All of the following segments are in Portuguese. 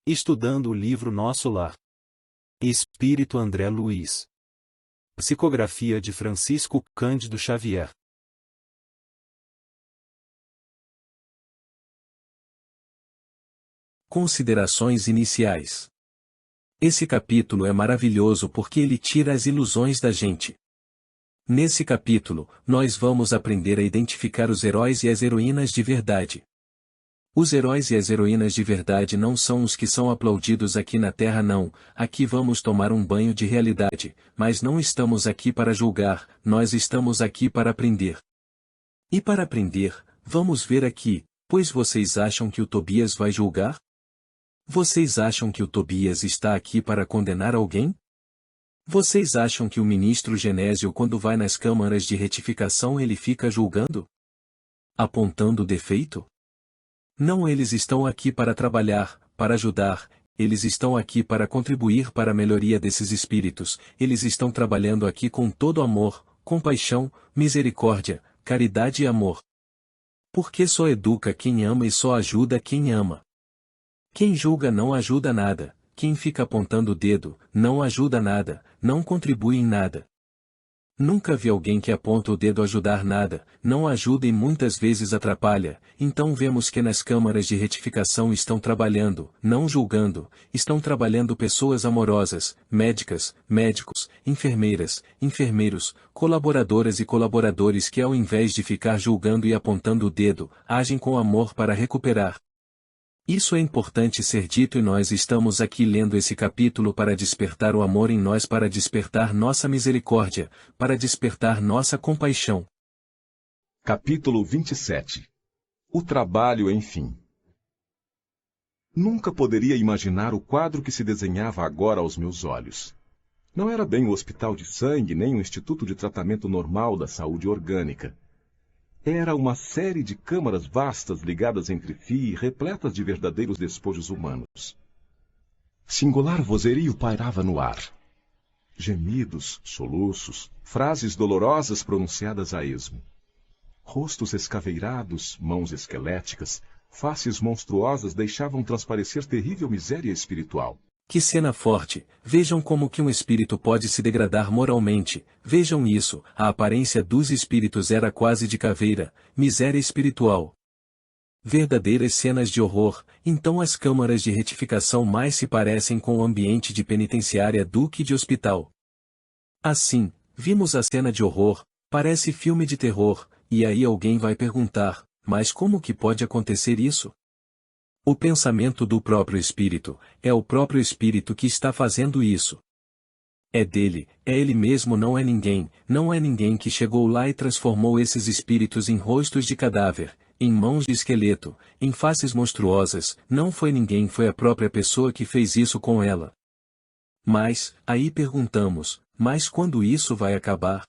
Estudando o livro Nosso Lar. Espírito André Luiz. Psicografia de Francisco Cândido Xavier. Considerações iniciais. Esse capítulo é maravilhoso porque ele tira as ilusões da gente. Nesse capítulo, nós vamos aprender a identificar os heróis e as heroínas de verdade. Os heróis e as heroínas de verdade não são os que são aplaudidos aqui na Terra não, aqui vamos tomar um banho de realidade, mas não estamos aqui para julgar, nós estamos aqui para aprender. E para aprender, vamos ver aqui, pois vocês acham que o Tobias vai julgar? Vocês acham que o Tobias está aqui para condenar alguém? Vocês acham que o ministro Genésio quando vai nas câmaras de retificação ele fica julgando? Apontando o defeito? Não, eles estão aqui para trabalhar, para ajudar, eles estão aqui para contribuir para a melhoria desses espíritos, eles estão trabalhando aqui com todo amor, compaixão, misericórdia, caridade e amor. Porque só educa quem ama e só ajuda quem ama. Quem julga não ajuda nada, quem fica apontando o dedo, não ajuda nada, não contribui em nada. Nunca vi alguém que aponta o dedo ajudar nada, não ajuda e muitas vezes atrapalha, então vemos que nas câmaras de retificação estão trabalhando, não julgando, estão trabalhando pessoas amorosas, médicas, médicos, enfermeiras, enfermeiros, colaboradoras e colaboradores que ao invés de ficar julgando e apontando o dedo, agem com amor para recuperar. Isso é importante ser dito e nós estamos aqui lendo esse capítulo para despertar o amor em nós, para despertar nossa misericórdia, para despertar nossa compaixão. Capítulo 27. O trabalho, enfim. Nunca poderia imaginar o quadro que se desenhava agora aos meus olhos. Não era bem um hospital de sangue, nem um instituto de tratamento normal da saúde orgânica. Era uma série de câmaras vastas ligadas entre si e repletas de verdadeiros despojos humanos. Singular vozerio pairava no ar. Gemidos, soluços, frases dolorosas pronunciadas a esmo. Rostos escaveirados, mãos esqueléticas, faces monstruosas deixavam transparecer terrível miséria espiritual. Que cena forte, vejam como que um espírito pode se degradar moralmente, vejam isso, a aparência dos espíritos era quase de caveira, miséria espiritual. Verdadeiras cenas de horror, então as câmaras de retificação mais se parecem com o ambiente de penitenciária do que de hospital. Assim, vimos a cena de horror, parece filme de terror, e aí alguém vai perguntar, mas como que pode acontecer isso? O pensamento do próprio Espírito, é o próprio Espírito que está fazendo isso. É dele, é ele mesmo, não é ninguém que chegou lá e transformou esses espíritos em rostos de cadáver, em mãos de esqueleto, em faces monstruosas, não foi ninguém, foi a própria pessoa que fez isso com ela. Mas, aí perguntamos, mas quando isso vai acabar?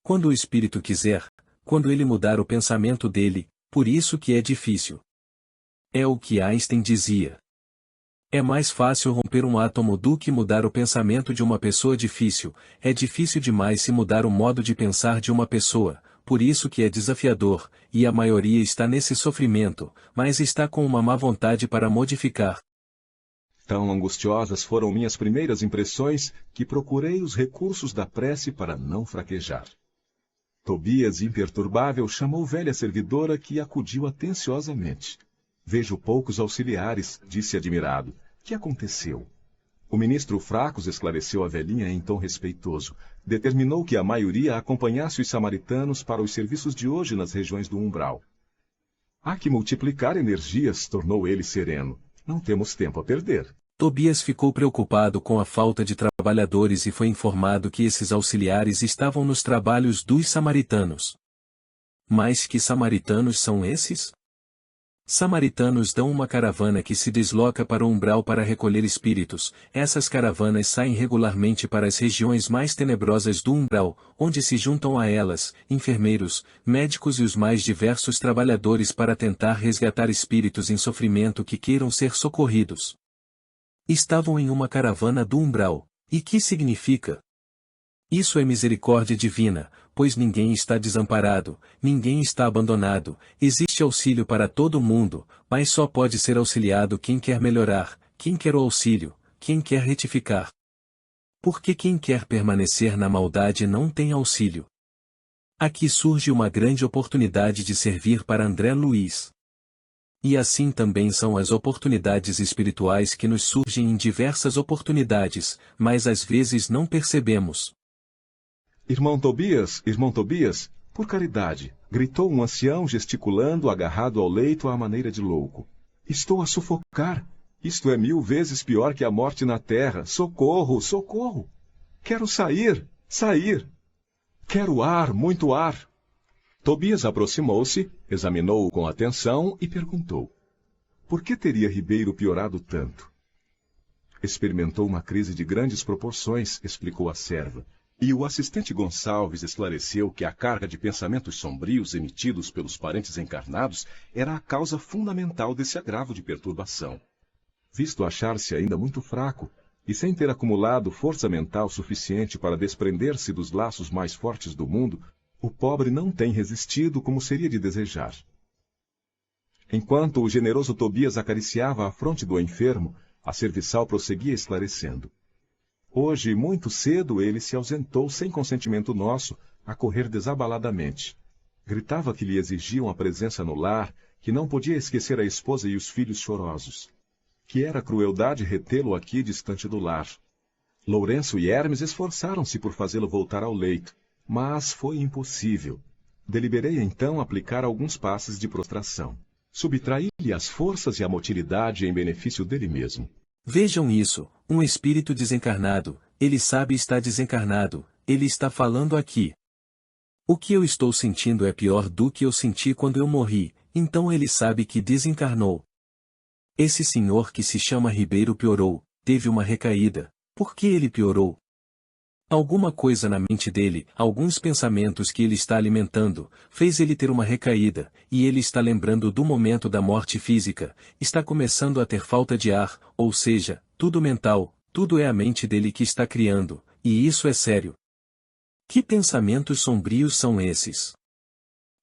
Quando o Espírito quiser, quando ele mudar o pensamento dele, por isso que é difícil. É o que Einstein dizia. É mais fácil romper um átomo do que mudar o pensamento de uma pessoa difícil, é difícil demais se mudar o modo de pensar de uma pessoa, por isso que é desafiador, e a maioria está nesse sofrimento, mas está com uma má vontade para modificar. Tão angustiosas foram minhas primeiras impressões que procurei os recursos da prece para não fraquejar. Tobias, imperturbável, chamou velha servidora que acudiu atenciosamente. Vejo poucos auxiliares, disse admirado. Que aconteceu? O ministro Fracos esclareceu a velhinha em tom respeitoso. Determinou que a maioria acompanhasse os samaritanos para os serviços de hoje nas regiões do umbral. Há que multiplicar energias, tornou ele sereno. Não temos tempo a perder. Tobias ficou preocupado com a falta de trabalhadores e foi informado que esses auxiliares estavam nos trabalhos dos samaritanos. Mas que samaritanos são esses? Samaritanos dão uma caravana que se desloca para o umbral para recolher espíritos. Essas caravanas saem regularmente para as regiões mais tenebrosas do umbral, onde se juntam a elas, enfermeiros, médicos e os mais diversos trabalhadores para tentar resgatar espíritos em sofrimento que queiram ser socorridos. Estavam em uma caravana do umbral. E que significa? Isso é misericórdia divina, pois ninguém está desamparado, ninguém está abandonado, existe auxílio para todo mundo, mas só pode ser auxiliado quem quer melhorar, quem quer o auxílio, quem quer retificar? Porque quem quer permanecer na maldade não tem auxílio. Aqui surge uma grande oportunidade de servir para André Luiz. E assim também são as oportunidades espirituais que nos surgem em diversas oportunidades, mas às vezes não percebemos. Irmão Tobias, por caridade, gritou um ancião gesticulando, agarrado ao leito à maneira de louco. Estou a sufocar. Isto é 1000 vezes pior que a morte na terra. Socorro, socorro! Quero sair, sair! Quero ar, muito ar! Tobias aproximou-se, examinou-o com atenção e perguntou: por que teria Ribeiro piorado tanto? Experimentou uma crise de grandes proporções, explicou a serva, e o assistente Gonçalves esclareceu que a carga de pensamentos sombrios emitidos pelos parentes encarnados era a causa fundamental desse agravo de perturbação. Visto achar-se ainda muito fraco, e sem ter acumulado força mental suficiente para desprender-se dos laços mais fortes do mundo, o pobre não tem resistido como seria de desejar. Enquanto o generoso Tobias acariciava a fronte do enfermo, a serviçal prosseguia esclarecendo. Hoje, muito cedo, ele se ausentou sem consentimento nosso, a correr desabaladamente. Gritava que lhe exigiam a presença no lar, que não podia esquecer a esposa e os filhos chorosos. Que era crueldade retê-lo aqui distante do lar. Lourenço e Hermes esforçaram-se por fazê-lo voltar ao leito, mas foi impossível. Deliberei então aplicar alguns passes de prostração. Subtraí-lhe as forças e a motilidade em benefício dele mesmo. Vejam isso, um espírito desencarnado, ele sabe estar desencarnado, ele está falando aqui. O que eu estou sentindo é pior do que eu senti quando eu morri, então ele sabe que desencarnou. Esse senhor que se chama Ribeiro piorou, teve uma recaída. Por que ele piorou? Alguma coisa na mente dele, alguns pensamentos que ele está alimentando, fez ele ter uma recaída, e ele está lembrando do momento da morte física, está começando a ter falta de ar, ou seja, tudo mental, tudo é a mente dele que está criando, e isso é sério. Que pensamentos sombrios são esses?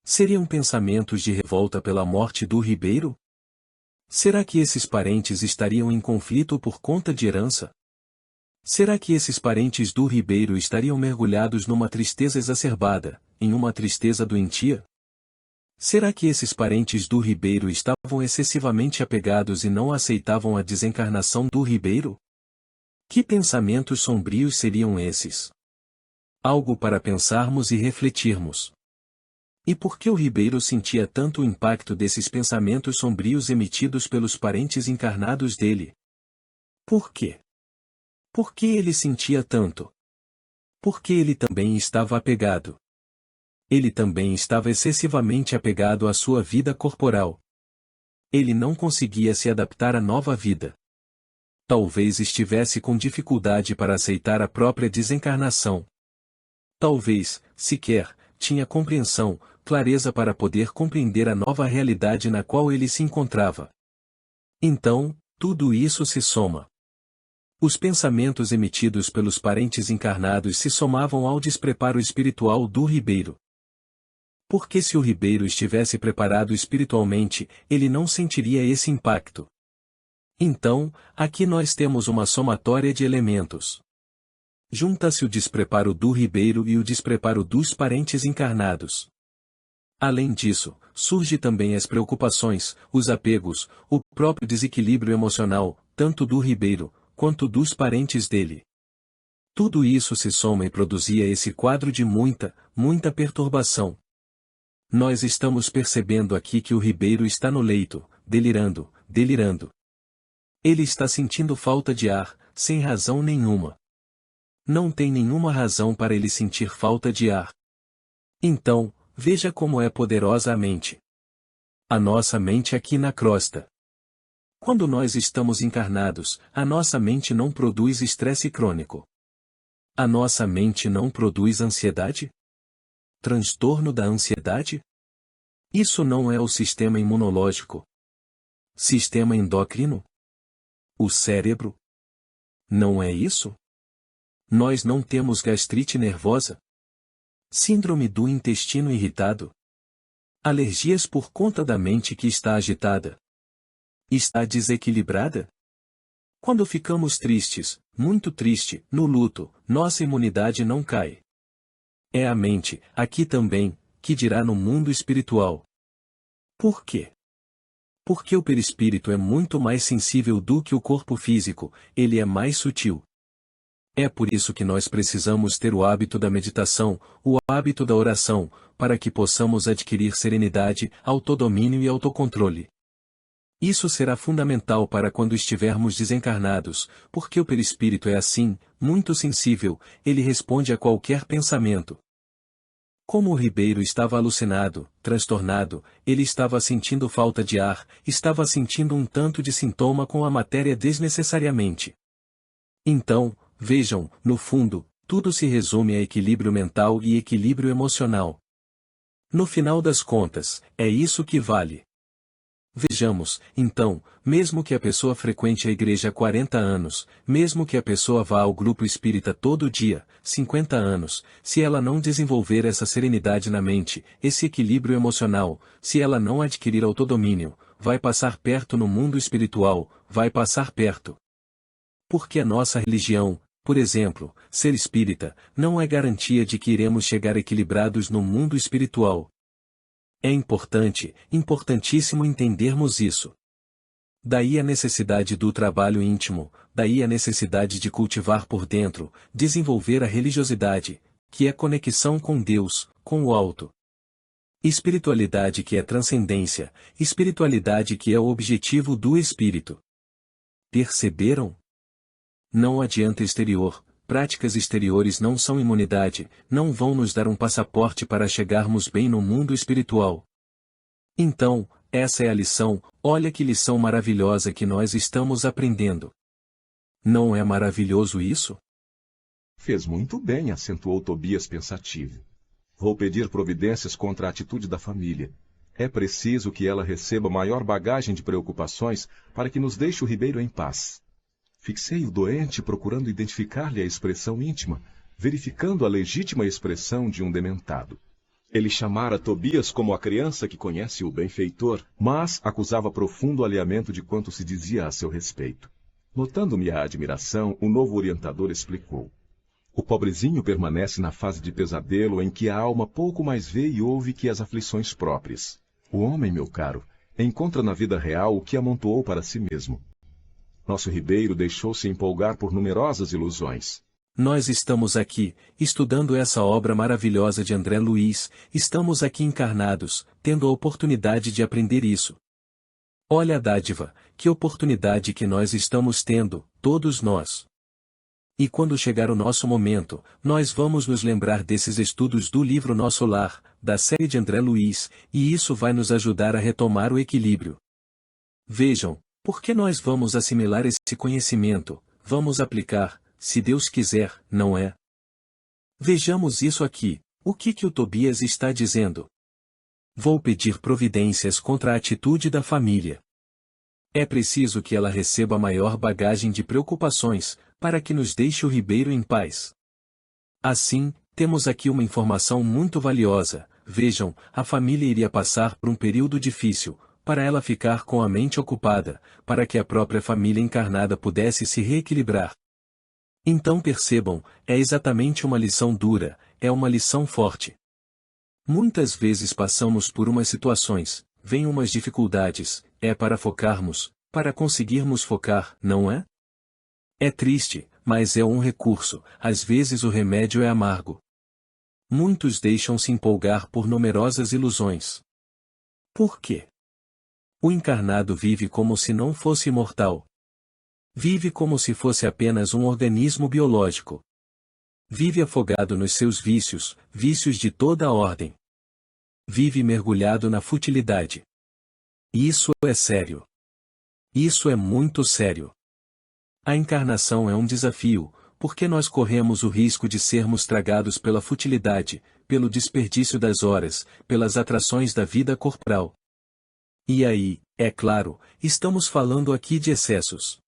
Seriam pensamentos de revolta pela morte do Ribeiro? Será que esses parentes estariam em conflito por conta de herança? Será que esses parentes do Ribeiro estariam mergulhados numa tristeza exacerbada, em uma tristeza doentia? Será que esses parentes do Ribeiro estavam excessivamente apegados e não aceitavam a desencarnação do Ribeiro? Que pensamentos sombrios seriam esses? Algo para pensarmos e refletirmos. E por que o Ribeiro sentia tanto o impacto desses pensamentos sombrios emitidos pelos parentes encarnados dele? Por quê? Por que ele sentia tanto? Porque ele também estava apegado. Ele também estava excessivamente apegado à sua vida corporal. Ele não conseguia se adaptar à nova vida. Talvez estivesse com dificuldade para aceitar a própria desencarnação. Talvez, sequer, tinha compreensão, clareza para poder compreender a nova realidade na qual ele se encontrava. Então, tudo isso se soma. Os pensamentos emitidos pelos parentes encarnados se somavam ao despreparo espiritual do Ribeiro. Porque se o Ribeiro estivesse preparado espiritualmente, ele não sentiria esse impacto. Então, aqui nós temos uma somatória de elementos. Junta-se o despreparo do Ribeiro e o despreparo dos parentes encarnados. Além disso, surge também as preocupações, os apegos, o próprio desequilíbrio emocional, tanto do Ribeiro, quanto dos parentes dele. Tudo isso se soma e produzia esse quadro de muita perturbação. Nós estamos percebendo aqui que o Ribeiro está no leito, delirando. Ele está sentindo falta de ar, sem razão nenhuma. Não tem nenhuma razão para ele sentir falta de ar. Então, veja como é poderosa a mente. A nossa mente aqui na crosta. Quando nós estamos encarnados, a nossa mente não produz estresse crônico. A nossa mente não produz ansiedade? Transtorno da ansiedade? Isso não é o sistema imunológico. Sistema endócrino? O cérebro? Não é isso? Nós não temos gastrite nervosa? Síndrome do intestino irritado? Alergias por conta da mente que está agitada? Está desequilibrada? Quando ficamos tristes, muito triste, no luto, nossa imunidade não cai. É a mente, aqui também, que dirá no mundo espiritual. Por quê? Porque o perispírito é muito mais sensível do que o corpo físico, ele é mais sutil. É por isso que nós precisamos ter o hábito da meditação, o hábito da oração, para que possamos adquirir serenidade, autodomínio e autocontrole. Isso será fundamental para quando estivermos desencarnados, porque o perispírito é assim, muito sensível, ele responde a qualquer pensamento. Como o Ribeiro estava alucinado, transtornado, ele estava sentindo falta de ar, estava sentindo um tanto de sintoma com a matéria desnecessariamente. Então, vejam, no fundo, tudo se resume a equilíbrio mental e equilíbrio emocional. No final das contas, é isso que vale. Vejamos, então, mesmo que a pessoa frequente a igreja há 40 anos, mesmo que a pessoa vá ao grupo espírita todo dia, 50 anos, se ela não desenvolver essa serenidade na mente, esse equilíbrio emocional, se ela não adquirir autodomínio, vai passar perto no mundo espiritual, vai passar perto. Porque a nossa religião, por exemplo, ser espírita, não é garantia de que iremos chegar equilibrados no mundo espiritual. É importante, importantíssimo entendermos isso. Daí a necessidade do trabalho íntimo, daí a necessidade de cultivar por dentro, desenvolver a religiosidade, que é conexão com Deus, com o alto. Espiritualidade que é transcendência, espiritualidade que é o objetivo do espírito. Perceberam? Não adianta exterior, práticas exteriores não são imunidade, não vão nos dar um passaporte para chegarmos bem no mundo espiritual. Então, essa é a lição, olha que lição maravilhosa que nós estamos aprendendo. Não é maravilhoso isso? Fez muito bem, acentuou Tobias pensativo. Vou pedir providências contra a atitude da família. É preciso que ela receba maior bagagem de preocupações para que nos deixe o Ribeiro em paz. Fixei o doente procurando identificar-lhe a expressão íntima, verificando a legítima expressão de um dementado. Ele chamara Tobias como a criança que conhece o benfeitor, mas acusava profundo alinhamento de quanto se dizia a seu respeito. Notando minha admiração, o novo orientador explicou. O pobrezinho permanece na fase de pesadelo em que a alma pouco mais vê e ouve que as aflições próprias. O homem, meu caro, encontra na vida real o que amontoou para si mesmo. Nosso Ribeiro deixou-se empolgar por numerosas ilusões. Nós estamos aqui, estudando essa obra maravilhosa de André Luiz, estamos aqui encarnados, tendo a oportunidade de aprender isso. Olha a dádiva, que oportunidade que nós estamos tendo, todos nós. E quando chegar o nosso momento, nós vamos nos lembrar desses estudos do livro Nosso Lar, da série de André Luiz, e isso vai nos ajudar a retomar o equilíbrio. Vejam, porque nós vamos assimilar esse conhecimento, vamos aplicar, se Deus quiser, não é? Vejamos isso aqui, o que o Tobias está dizendo? Vou pedir providências contra a atitude da família. É preciso que ela receba maior bagagem de preocupações, para que nos deixe o Ribeiro em paz. Assim, temos aqui uma informação muito valiosa. Vejam, a família iria passar por um período difícil, para ela ficar com a mente ocupada, para que a própria família encarnada pudesse se reequilibrar. Então percebam, é exatamente uma lição dura, é uma lição forte. Muitas vezes passamos por umas situações, vêm umas dificuldades, é para focarmos, para conseguirmos focar, não é? É triste, mas é um recurso, às vezes o remédio é amargo. Muitos deixam-se empolgar por numerosas ilusões. Por quê? O encarnado vive como se não fosse imortal. Vive como se fosse apenas um organismo biológico. Vive afogado nos seus vícios, vícios de toda a ordem. Vive mergulhado na futilidade. Isso é sério. Isso é muito sério. A encarnação é um desafio, porque nós corremos o risco de sermos tragados pela futilidade, pelo desperdício das horas, pelas atrações da vida corporal. E aí, é claro, estamos falando aqui de excessos.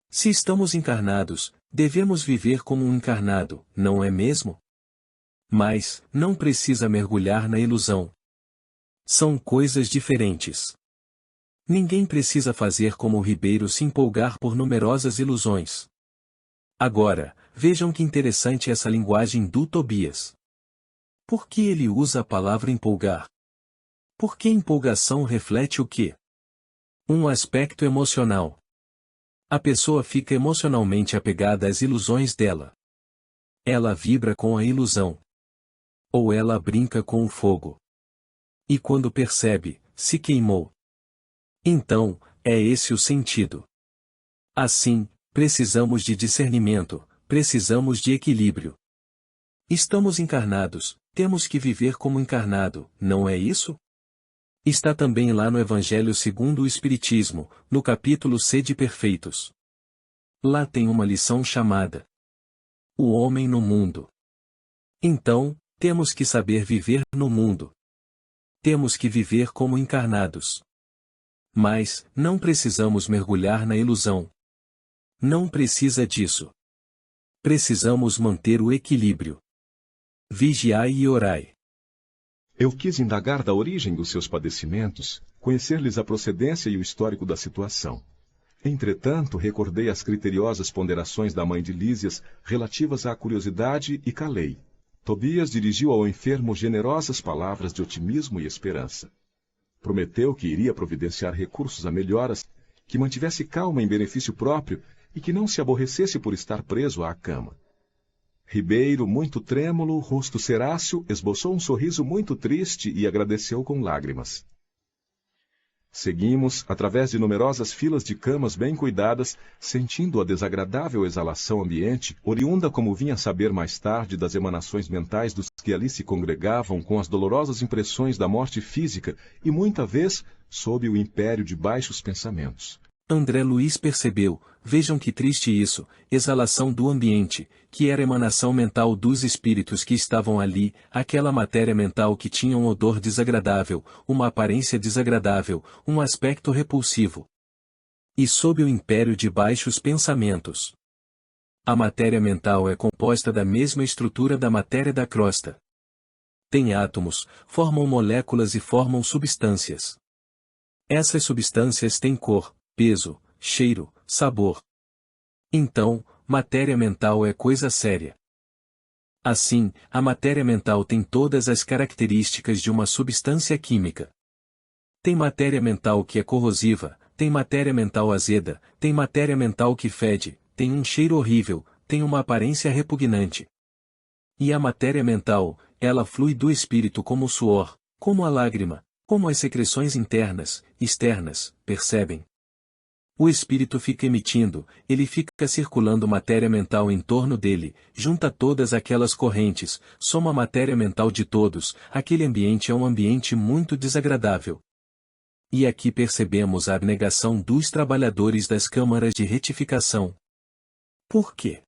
Se estamos encarnados, devemos viver como um encarnado, não é mesmo? Mas, não precisa mergulhar na ilusão. São coisas diferentes. Ninguém precisa fazer como o Ribeiro se empolgar por numerosas ilusões. Agora, vejam que interessante essa linguagem do Tobias. Por que ele usa a palavra empolgar? Porque empolgação reflete o quê? Um aspecto emocional. A pessoa fica emocionalmente apegada às ilusões dela. Ela vibra com a ilusão. Ou ela brinca com o fogo. E quando percebe, se queimou. Então, é esse o sentido. Assim, precisamos de discernimento, precisamos de equilíbrio. Estamos encarnados, temos que viver como encarnado, não é isso? Está também lá no Evangelho segundo o Espiritismo, no capítulo Sede Perfeitos. Lá tem uma lição chamada O Homem no Mundo. Então, temos que saber viver no mundo. Temos que viver como encarnados. Mas, não precisamos mergulhar na ilusão. Não precisa disso. Precisamos manter o equilíbrio. Vigiai e orai. Eu quis indagar da origem dos seus padecimentos, conhecer-lhes a procedência e o histórico da situação. Entretanto, recordei as criteriosas ponderações da mãe de Lísias relativas à curiosidade e calei. Tobias dirigiu ao enfermo generosas palavras de otimismo e esperança. Prometeu que iria providenciar recursos a melhoras, que mantivesse calma em benefício próprio e que não se aborrecesse por estar preso à cama. Ribeiro, muito trêmulo, rosto ceráceo, esboçou um sorriso muito triste e agradeceu com lágrimas. Seguimos, através de numerosas filas de camas bem cuidadas, sentindo a desagradável exalação ambiente, oriunda como vinha saber mais tarde das emanações mentais dos que ali se congregavam com as dolorosas impressões da morte física e, muita vez, sob o império de baixos pensamentos. André Luiz percebeu, vejam que triste isso, exalação do ambiente, que era emanação mental dos espíritos que estavam ali, aquela matéria mental que tinha um odor desagradável, uma aparência desagradável, um aspecto repulsivo. E sob o império de baixos pensamentos. A matéria mental é composta da mesma estrutura da matéria da crosta. Tem átomos, formam moléculas e formam substâncias. Essas substâncias têm cor, peso, cheiro, sabor. Então, matéria mental é coisa séria. Assim, a matéria mental tem todas as características de uma substância química. Tem matéria mental que é corrosiva, tem matéria mental azeda, tem matéria mental que fede, tem um cheiro horrível, tem uma aparência repugnante. E a matéria mental, ela flui do espírito como o suor, como a lágrima, como as secreções internas, externas, percebem? O espírito fica emitindo, ele fica circulando matéria mental em torno dele, junta todas aquelas correntes, soma a matéria mental de todos, aquele ambiente é um ambiente muito desagradável. E aqui percebemos a abnegação dos trabalhadores das câmaras de retificação. Por quê?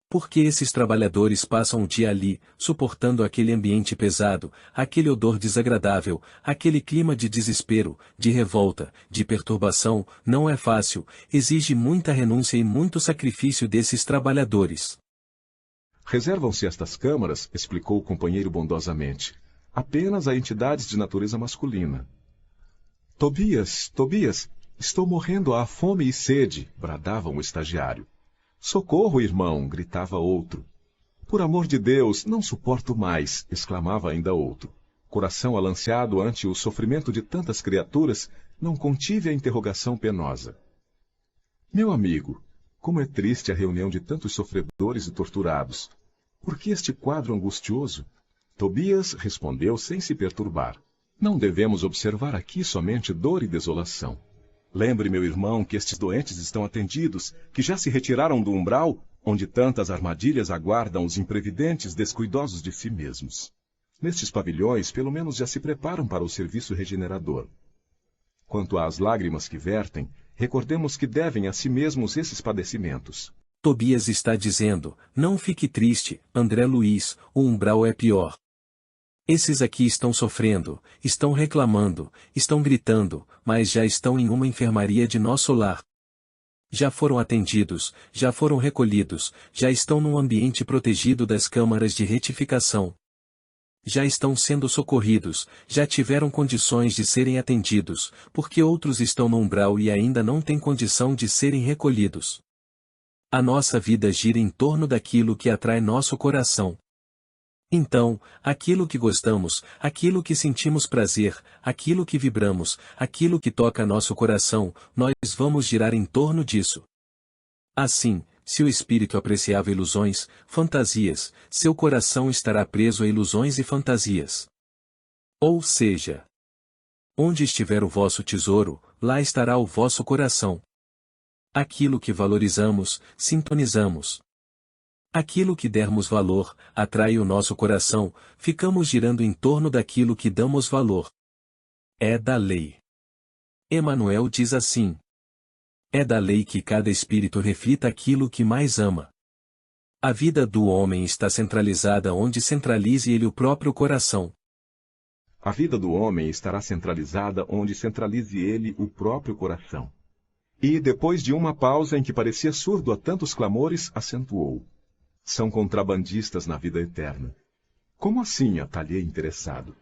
Porque esses trabalhadores passam o dia ali, suportando aquele ambiente pesado, aquele odor desagradável, aquele clima de desespero, de revolta, de perturbação, não é fácil, exige muita renúncia e muito sacrifício desses trabalhadores. Reservam-se estas câmaras, explicou o companheiro bondosamente, apenas a entidades de natureza masculina. Tobias, Tobias, estou morrendo à fome e sede, bradava um estagiário. Socorro, irmão, gritava outro. Por amor de Deus, não suporto mais, exclamava ainda outro. Coração alanceado ante o sofrimento de tantas criaturas, não contive a interrogação penosa. Meu amigo, como é triste a reunião de tantos sofredores e torturados. Por que este quadro angustioso? Tobias respondeu sem se perturbar. Não devemos observar aqui somente dor e desolação. Lembre, meu irmão, que estes doentes estão atendidos, que já se retiraram do umbral, onde tantas armadilhas aguardam os imprevidentes descuidosos de si mesmos. Nestes pavilhões, pelo menos já se preparam para o serviço regenerador. Quanto às lágrimas que vertem, recordemos que devem a si mesmos esses padecimentos. Tobias está dizendo, não fique triste, André Luiz, o umbral é pior. Esses aqui estão sofrendo, estão reclamando, estão gritando, mas já estão em uma enfermaria de nosso lar. Já foram atendidos, já foram recolhidos, já estão num ambiente protegido das câmaras de retificação. já estão sendo socorridos, já tiveram condições de serem atendidos, porque outros estão no umbral e ainda não têm condição de serem recolhidos. A nossa vida gira em torno daquilo que atrai nosso coração. Então, aquilo que gostamos, aquilo que sentimos prazer, aquilo que vibramos, aquilo que toca nosso coração, nós vamos girar em torno disso. Assim, se o espírito apreciava ilusões, fantasias, seu coração estará preso a ilusões e fantasias. Ou seja, onde estiver o vosso tesouro, lá estará o vosso coração. Aquilo que valorizamos, sintonizamos. Aquilo que dermos valor, atrai o nosso coração, ficamos girando em torno daquilo que damos valor. É da lei. Emmanuel diz assim: é da lei que cada espírito reflita aquilo que mais ama. A vida do homem está centralizada onde centralize ele o próprio coração. A vida do homem estará centralizada onde centralize ele o próprio coração. E, depois de uma pausa em que parecia surdo a tantos clamores, acentuou: são contrabandistas na vida eterna. Como assim? Atalhei interessado.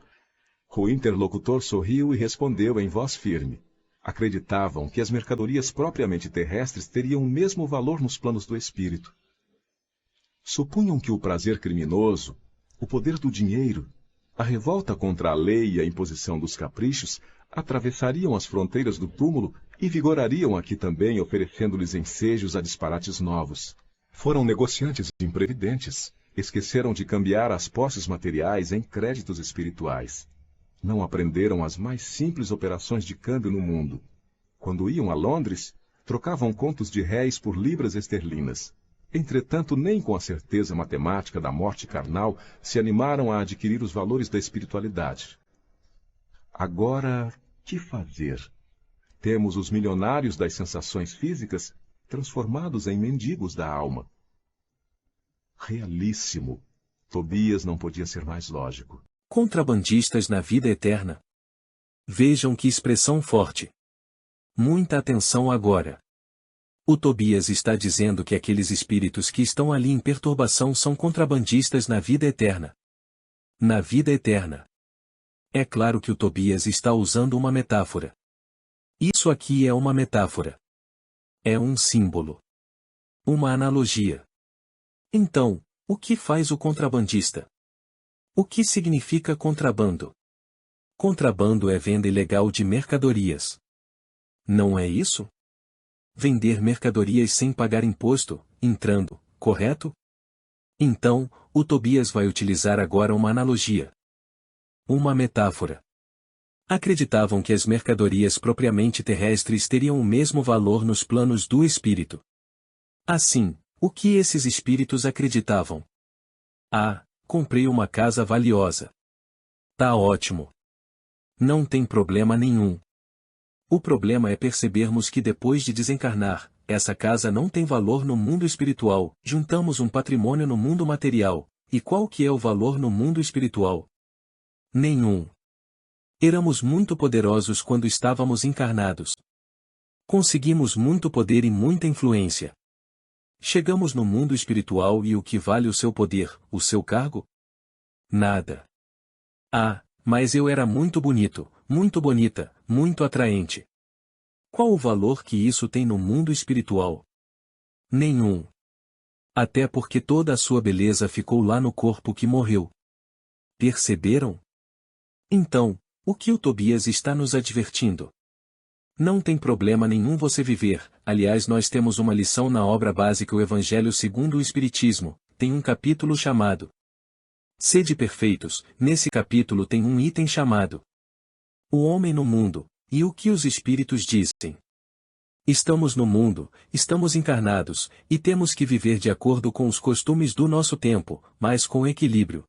O interlocutor sorriu e respondeu em voz firme: acreditavam que as mercadorias propriamente terrestres teriam o mesmo valor nos planos do espírito. Supunham que o prazer criminoso, o poder do dinheiro, a revolta contra a lei e a imposição dos caprichos atravessariam as fronteiras do túmulo e vigorariam aqui também, oferecendo-lhes ensejos a disparates novos. Foram negociantes imprevidentes, esqueceram de cambiar as posses materiais em créditos espirituais. Não aprenderam as mais simples operações de câmbio no mundo. Quando iam a Londres, trocavam contos de réis por libras esterlinas. Entretanto, nem com a certeza matemática da morte carnal se animaram a adquirir os valores da espiritualidade. Agora, que fazer? Temos os milionários das sensações físicas transformados em mendigos da alma. Realíssimo. Tobias não podia ser mais lógico. Contrabandistas na vida eterna. Vejam que expressão forte. Muita atenção agora. O Tobias está dizendo que aqueles espíritos que estão ali em perturbação são contrabandistas na vida eterna. Na vida eterna. É claro que o Tobias está usando uma metáfora. Isso aqui é uma metáfora. É um símbolo. Uma analogia. Então, o que faz o contrabandista? O que significa contrabando? Contrabando é venda ilegal de mercadorias. Não é isso? Vender mercadorias sem pagar imposto, entrando, correto? Então, o Tobias vai utilizar agora uma analogia. Uma metáfora. Acreditavam que as mercadorias propriamente terrestres teriam o mesmo valor nos planos do espírito. Assim, o que esses espíritos acreditavam? Ah, comprei uma casa valiosa. Tá ótimo. Não tem problema nenhum. O problema é percebermos que depois de desencarnar, essa casa não tem valor no mundo espiritual, juntamos um patrimônio no mundo material, e qual que é o valor no mundo espiritual? Nenhum. Éramos muito poderosos quando estávamos encarnados. Conseguimos muito poder e muita influência. Chegamos no mundo espiritual e o que vale o seu poder, o seu cargo? Nada. Ah, mas eu era muito bonito, muito bonita, muito atraente. Qual o valor que isso tem no mundo espiritual? Nenhum. Até porque toda a sua beleza ficou lá no corpo que morreu. Perceberam? Então, o que o Tobias está nos advertindo? Não tem problema nenhum você viver. Aliás, nós temos uma lição na obra básica O Evangelho segundo o Espiritismo, tem um capítulo chamado Sede Perfeitos. Nesse capítulo tem um item chamado O Homem no Mundo, e o que os Espíritos dizem. Estamos no mundo, estamos encarnados, e temos que viver de acordo com os costumes do nosso tempo, mas com equilíbrio.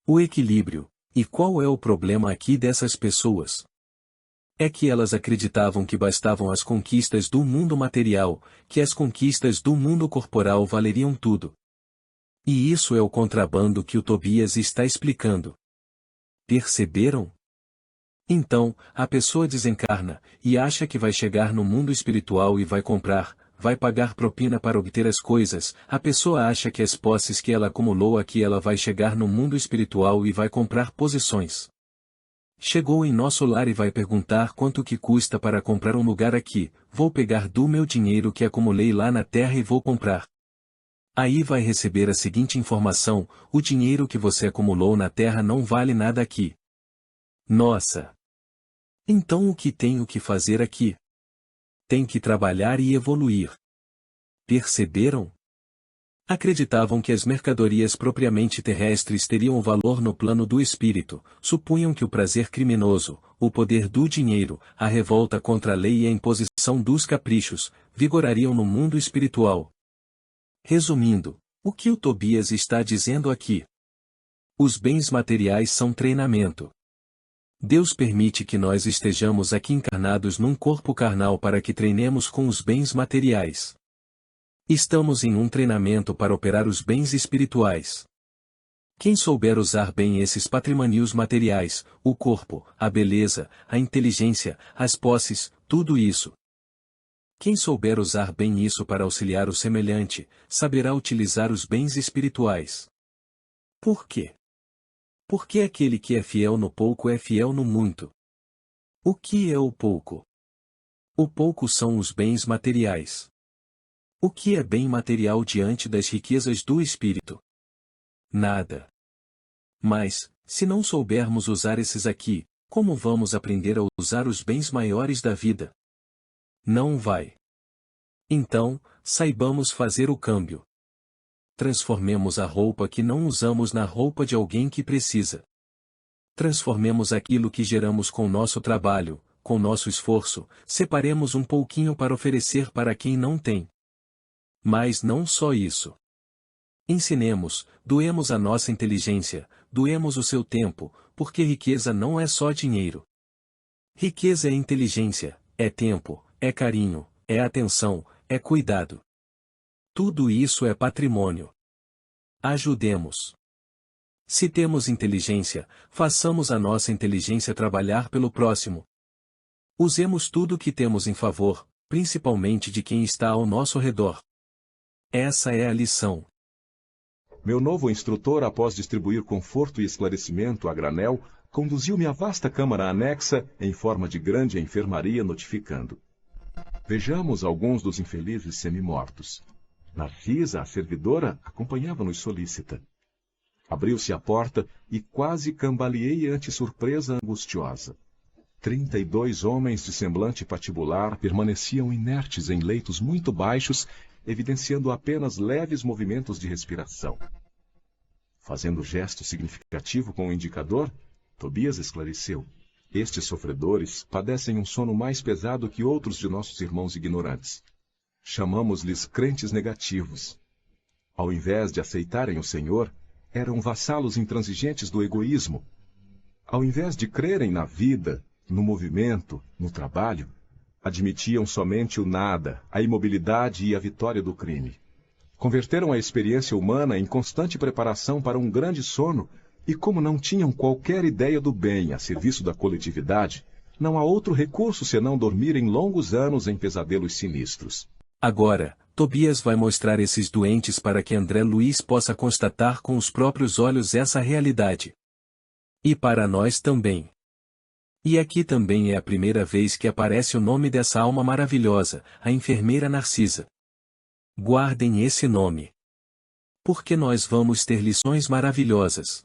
O equilíbrio. E qual é o problema aqui dessas pessoas? É que elas acreditavam que bastavam as conquistas do mundo material, que as conquistas do mundo corporal valeriam tudo. E isso é o contrabando que o Tobias está explicando. Perceberam? Então, a pessoa desencarna, e acha que vai chegar no mundo espiritual e vai comprar, vai pagar propina para obter as coisas, a pessoa acha que as posses que ela acumulou aqui ela vai chegar no mundo espiritual e vai comprar posições. Chegou em nosso lar e vai perguntar quanto que custa para comprar um lugar aqui, vou pegar do meu dinheiro que acumulei lá na terra e vou comprar. Aí vai receber a seguinte informação: o dinheiro que você acumulou na terra não vale nada aqui. Nossa! Então o que tenho que fazer aqui? Tem que trabalhar e evoluir. Perceberam? Acreditavam que as mercadorias propriamente terrestres teriam valor no plano do espírito, supunham que o prazer criminoso, o poder do dinheiro, a revolta contra a lei e a imposição dos caprichos, vigorariam no mundo espiritual. Resumindo, o que o Tobias está dizendo aqui? Os bens materiais são treinamento. Deus permite que nós estejamos aqui encarnados num corpo carnal para que treinemos com os bens materiais. Estamos em um treinamento para operar os bens espirituais. Quem souber usar bem esses patrimônios materiais, o corpo, a beleza, a inteligência, as posses, tudo isso. Quem souber usar bem isso para auxiliar o semelhante, saberá utilizar os bens espirituais. Por quê? Porque aquele que é fiel no pouco é fiel no muito. O que é o pouco? O pouco são os bens materiais. O que é bem material diante das riquezas do espírito? Nada. Mas, se não soubermos usar esses aqui, como vamos aprender a usar os bens maiores da vida? Não vai. Então, saibamos fazer o câmbio. Transformemos a roupa que não usamos na roupa de alguém que precisa. Transformemos aquilo que geramos com nosso trabalho, com nosso esforço, separemos um pouquinho para oferecer para quem não tem. Mas não só isso. Ensinemos, doemos a nossa inteligência, doemos o seu tempo, porque riqueza não é só dinheiro. Riqueza é inteligência, é tempo, é carinho, é atenção, é cuidado. Tudo isso é patrimônio. Ajudemos. Se temos inteligência, façamos a nossa inteligência trabalhar pelo próximo. Usemos tudo o que temos em favor, principalmente de quem está ao nosso redor. Essa é a lição. Meu novo instrutor, após distribuir conforto e esclarecimento a granel, conduziu-me à vasta câmara anexa, em forma de grande enfermaria, notificando: vejamos alguns dos infelizes semi-mortos. Narcisa, a servidora, acompanhava-nos solícita. Abriu-se a porta e quase cambaleei ante surpresa angustiosa. 32 homens de semblante patibular permaneciam inertes em leitos muito baixos, evidenciando apenas leves movimentos de respiração. Fazendo gesto significativo com o indicador, Tobias esclareceu: estes sofredores padecem um sono mais pesado que outros de nossos irmãos ignorantes. Chamamos-lhes crentes negativos. Ao invés de aceitarem o Senhor, eram vassalos intransigentes do egoísmo. Ao invés de crerem na vida, no movimento, no trabalho, admitiam somente o nada, a imobilidade e a vitória do crime. Converteram a experiência humana em constante preparação para um grande sono, e como não tinham qualquer ideia do bem a serviço da coletividade, não há outro recurso senão dormirem longos anos em pesadelos sinistros. Agora, Tobias vai mostrar esses doentes para que André Luiz possa constatar com os próprios olhos essa realidade. E para nós também. E aqui também é a primeira vez que aparece o nome dessa alma maravilhosa, a enfermeira Narcisa. Guardem esse nome. Porque nós vamos ter lições maravilhosas.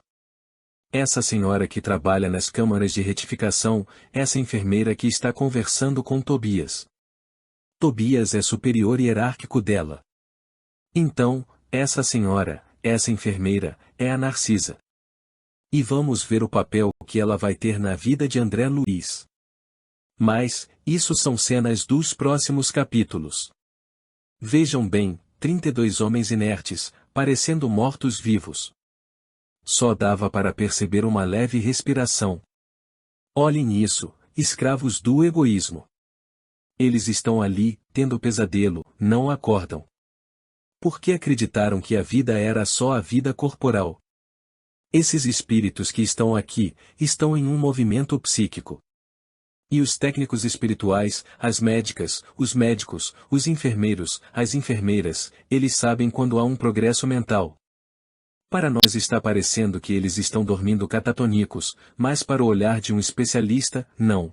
Essa senhora que trabalha nas câmaras de retificação, essa enfermeira que está conversando com Tobias. Tobias é superior hierárquico dela. Então, essa senhora, essa enfermeira, é a Narcisa. E vamos ver o papel que ela vai ter na vida de André Luiz. Mas, isso são cenas dos próximos capítulos. Vejam bem, 32 homens inertes, parecendo mortos-vivos. Só dava para perceber uma leve respiração. Olhem isso, escravos do egoísmo. Eles estão ali, tendo pesadelo, não acordam. Porque acreditaram que a vida era só a vida corporal. Esses espíritos que estão aqui, estão em um movimento psíquico. E os técnicos espirituais, as médicas, os médicos, os enfermeiros, as enfermeiras, eles sabem quando há um progresso mental. Para nós está parecendo que eles estão dormindo catatônicos, mas para o olhar de um especialista, não.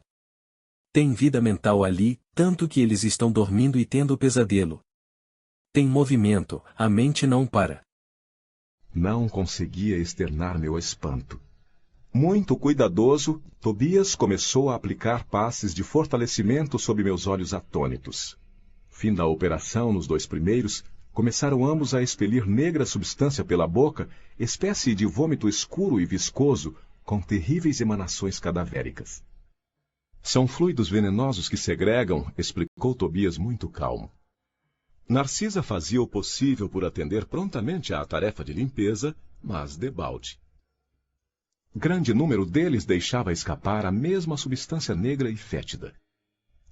Tem vida mental ali, tanto que eles estão dormindo e tendo pesadelo. Tem movimento, a mente não para. Não conseguia externar meu espanto. Muito cuidadoso, Tobias começou a aplicar passes de fortalecimento sob meus olhos atônitos. Fim da operação nos 2 primeiros, começaram ambos a expelir negra substância pela boca, espécie de vômito escuro e viscoso, com terríveis emanações cadavéricas. São fluidos venenosos que segregam, explicou Tobias muito calmo. Narcisa fazia o possível por atender prontamente à tarefa de limpeza, mas debalde. Grande número deles deixava escapar a mesma substância negra e fétida.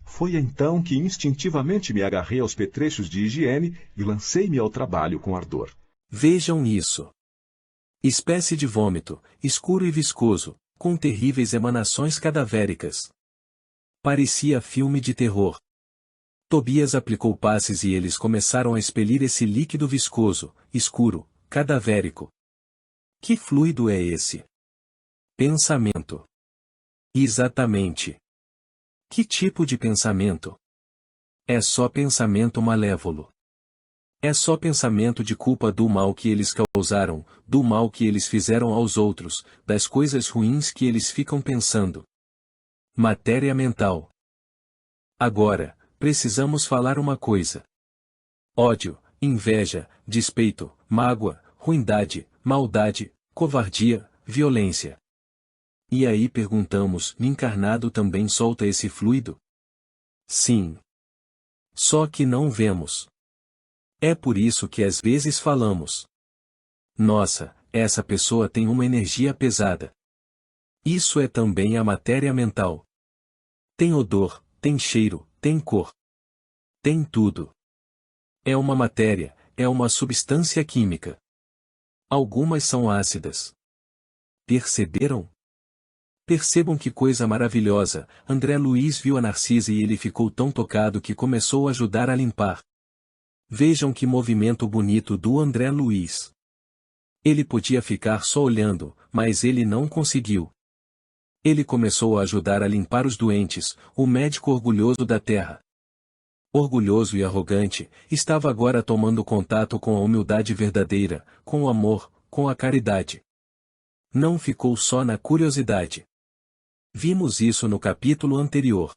Foi então que instintivamente me agarrei aos petrechos de higiene e lancei-me ao trabalho com ardor. Vejam isso. Espécie de vômito, escuro e viscoso, com terríveis emanações cadavéricas. Parecia filme de terror. Tobias aplicou passes e eles começaram a expelir esse líquido viscoso, escuro, cadavérico. Que fluido é esse? Pensamento. Exatamente. Que tipo de pensamento? É só pensamento malévolo. É só pensamento de culpa do mal que eles causaram, do mal que eles fizeram aos outros, das coisas ruins que eles ficam pensando. Matéria mental. Agora, precisamos falar uma coisa. Ódio, inveja, despeito, mágoa, ruindade, maldade, covardia, violência. E aí perguntamos, o encarnado também solta esse fluido? Sim. Só que não vemos. É por isso que às vezes falamos: nossa, essa pessoa tem uma energia pesada. Isso é também a matéria mental. Tem odor, tem cheiro, tem cor. Tem tudo. É uma matéria, é uma substância química. Algumas são ácidas. Perceberam? Percebam que coisa maravilhosa, André Luiz viu a Narcisa e ele ficou tão tocado que começou a ajudar a limpar. Vejam que movimento bonito do André Luiz. Ele podia ficar só olhando, mas ele não conseguiu. Ele começou a ajudar a limpar os doentes, o médico orgulhoso da terra. Orgulhoso e arrogante, estava agora tomando contato com a humildade verdadeira, com o amor, com a caridade. Não ficou só na curiosidade. Vimos isso no capítulo anterior.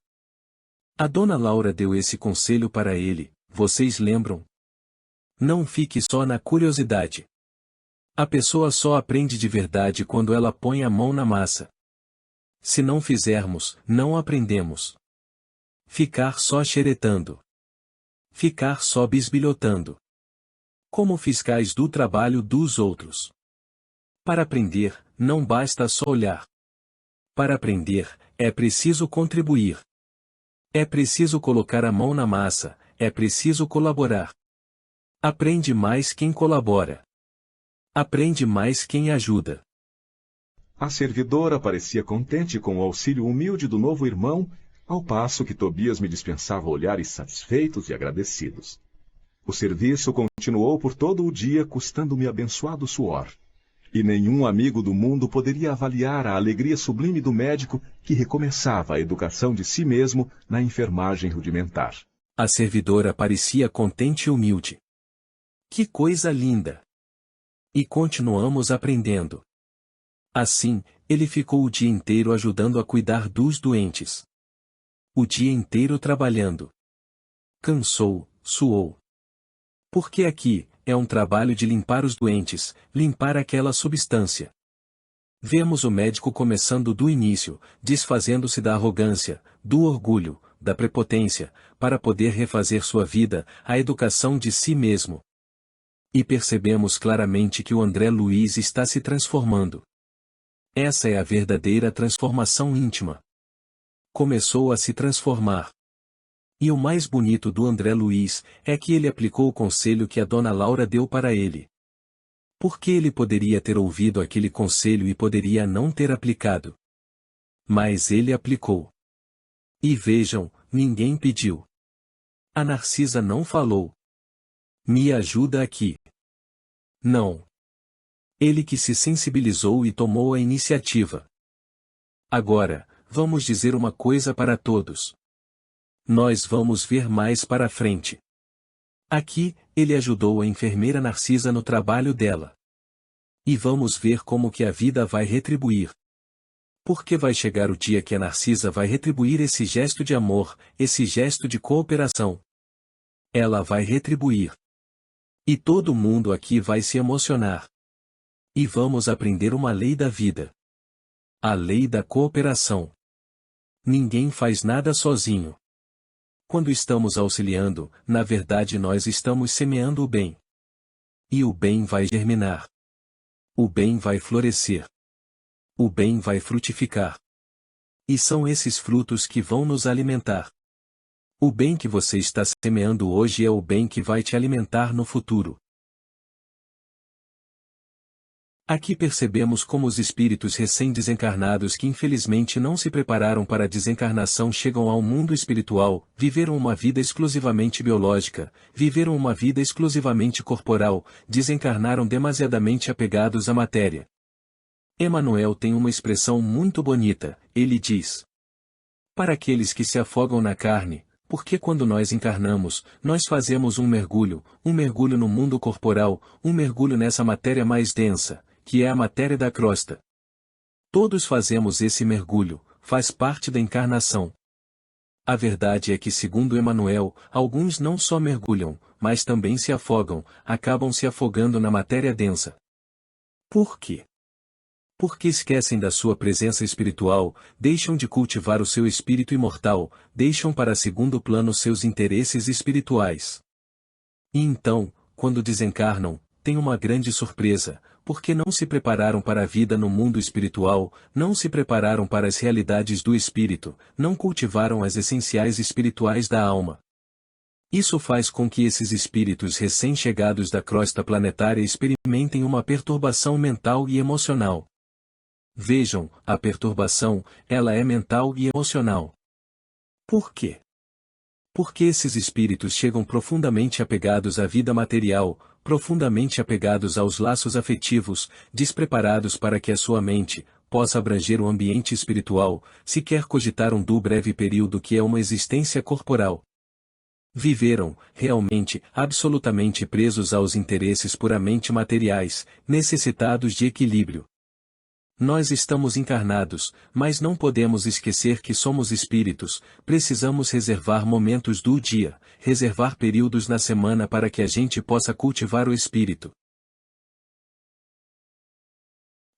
A dona Laura deu esse conselho para ele, vocês lembram? Não fique só na curiosidade. A pessoa só aprende de verdade quando ela põe a mão na massa. Se não fizermos, não aprendemos. Ficar só xeretando. Ficar só bisbilhotando. Como fiscais do trabalho dos outros. Para aprender, não basta só olhar. Para aprender, é preciso contribuir. É preciso colocar a mão na massa, é preciso colaborar. Aprende mais quem colabora. Aprende mais quem ajuda. A servidora parecia contente com o auxílio humilde do novo irmão, ao passo que Tobias me dispensava olhares satisfeitos e agradecidos. O serviço continuou por todo o dia, custando-me abençoado suor. E nenhum amigo do mundo poderia avaliar a alegria sublime do médico que recomeçava a educação de si mesmo na enfermagem rudimentar. A servidora parecia contente e humilde. Que coisa linda! E continuamos aprendendo. Assim, ele ficou o dia inteiro ajudando a cuidar dos doentes. O dia inteiro trabalhando. Cansou, suou. Porque aqui, é um trabalho de limpar os doentes, limpar aquela substância. Vemos o médico começando do início, desfazendo-se da arrogância, do orgulho, da prepotência, para poder refazer sua vida, a educação de si mesmo. E percebemos claramente que o André Luiz está se transformando. Essa é a verdadeira transformação íntima. Começou a se transformar. E o mais bonito do André Luiz é que ele aplicou o conselho que a dona Laura deu para ele. Porque ele poderia ter ouvido aquele conselho e poderia não ter aplicado. Mas ele aplicou. E vejam, ninguém pediu. A Narcisa não falou. Me ajuda aqui. Não. Ele que se sensibilizou e tomou a iniciativa. Agora, vamos dizer uma coisa para todos. Nós vamos ver mais para frente. Aqui, ele ajudou a enfermeira Narcisa no trabalho dela. E vamos ver como que a vida vai retribuir. Porque vai chegar o dia que a Narcisa vai retribuir esse gesto de amor, esse gesto de cooperação. Ela vai retribuir. E todo mundo aqui vai se emocionar. E vamos aprender uma lei da vida. A lei da cooperação. Ninguém faz nada sozinho. Quando estamos auxiliando, na verdade nós estamos semeando o bem. E o bem vai germinar. O bem vai florescer. O bem vai frutificar. E são esses frutos que vão nos alimentar. O bem que você está semeando hoje é o bem que vai te alimentar no futuro. Aqui percebemos como os espíritos recém-desencarnados que infelizmente não se prepararam para a desencarnação chegam ao mundo espiritual, viveram uma vida exclusivamente biológica, viveram uma vida exclusivamente corporal, desencarnaram demasiadamente apegados à matéria. Emmanuel tem uma expressão muito bonita, ele diz: para aqueles que se afogam na carne, porque quando nós encarnamos, nós fazemos um mergulho no mundo corporal, um mergulho nessa matéria mais densa, que é a matéria da crosta. Todos fazemos esse mergulho, faz parte da encarnação. A verdade é que, segundo Emmanuel, alguns não só mergulham, mas também se afogam, acabam se afogando na matéria densa. Por quê? Porque esquecem da sua presença espiritual, deixam de cultivar o seu espírito imortal, deixam para segundo plano seus interesses espirituais. E então, quando desencarnam, tem uma grande surpresa, porque não se prepararam para a vida no mundo espiritual, não se prepararam para as realidades do espírito, não cultivaram as essenciais espirituais da alma. Isso faz com que esses espíritos recém-chegados da crosta planetária experimentem uma perturbação mental e emocional. Vejam, a perturbação, ela é mental e emocional. Por quê? Porque esses espíritos chegam profundamente apegados à vida material, profundamente apegados aos laços afetivos, despreparados para que a sua mente possa abranger o ambiente espiritual, se quer cogitar um do breve período que é uma existência corporal. Viveram, realmente, absolutamente presos aos interesses puramente materiais, necessitados de equilíbrio. Nós estamos encarnados, mas não podemos esquecer que somos espíritos, precisamos reservar momentos do dia, reservar períodos na semana para que a gente possa cultivar o espírito.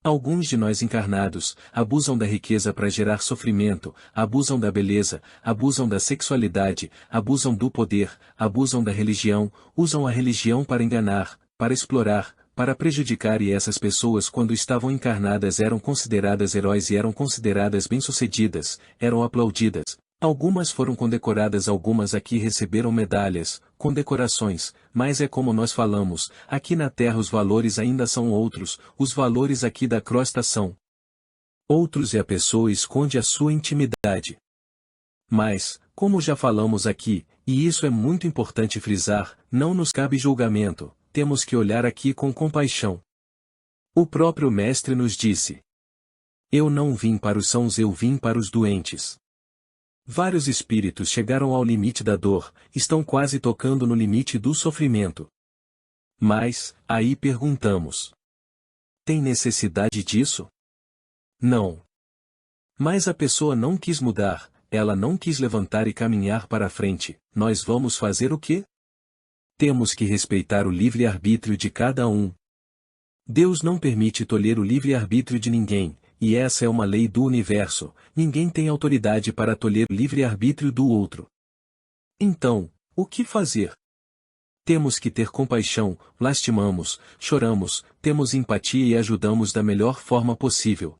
Alguns de nós encarnados abusam da riqueza para gerar sofrimento, abusam da beleza, abusam da sexualidade, abusam do poder, abusam da religião, usam a religião para enganar, para explorar, para prejudicar, e essas pessoas quando estavam encarnadas eram consideradas heróis e eram consideradas bem-sucedidas, eram aplaudidas. Algumas foram condecoradas, algumas aqui receberam medalhas, condecorações, mas é como nós falamos, aqui na Terra os valores ainda são outros, os valores aqui da crosta são outros e a pessoa esconde a sua intimidade. Mas, como já falamos aqui, e isso é muito importante frisar, não nos cabe julgamento. Temos que olhar aqui com compaixão. O próprio Mestre nos disse: eu não vim para os sãos, eu vim para os doentes. Vários espíritos chegaram ao limite da dor, estão quase tocando no limite do sofrimento. Mas, aí perguntamos: tem necessidade disso? Não. Mas a pessoa não quis mudar, ela não quis levantar e caminhar para a frente, nós vamos fazer o quê? Temos que respeitar o livre-arbítrio de cada um. Deus não permite tolher o livre-arbítrio de ninguém, e essa é uma lei do universo, ninguém tem autoridade para tolher o livre-arbítrio do outro. Então, o que fazer? Temos que ter compaixão, lastimamos, choramos, temos empatia e ajudamos da melhor forma possível.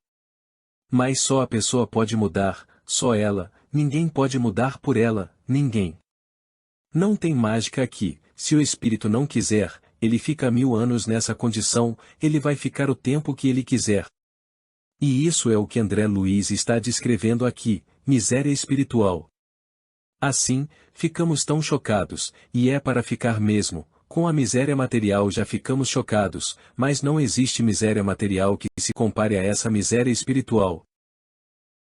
Mas só a pessoa pode mudar, só ela, ninguém pode mudar por ela, ninguém. Não tem mágica aqui. Se o espírito não quiser, ele fica 1000 anos nessa condição, ele vai ficar o tempo que ele quiser. E isso é o que André Luiz está descrevendo aqui, miséria espiritual. Assim, ficamos tão chocados, e é para ficar mesmo. Com a miséria material já ficamos chocados, mas não existe miséria material que se compare a essa miséria espiritual,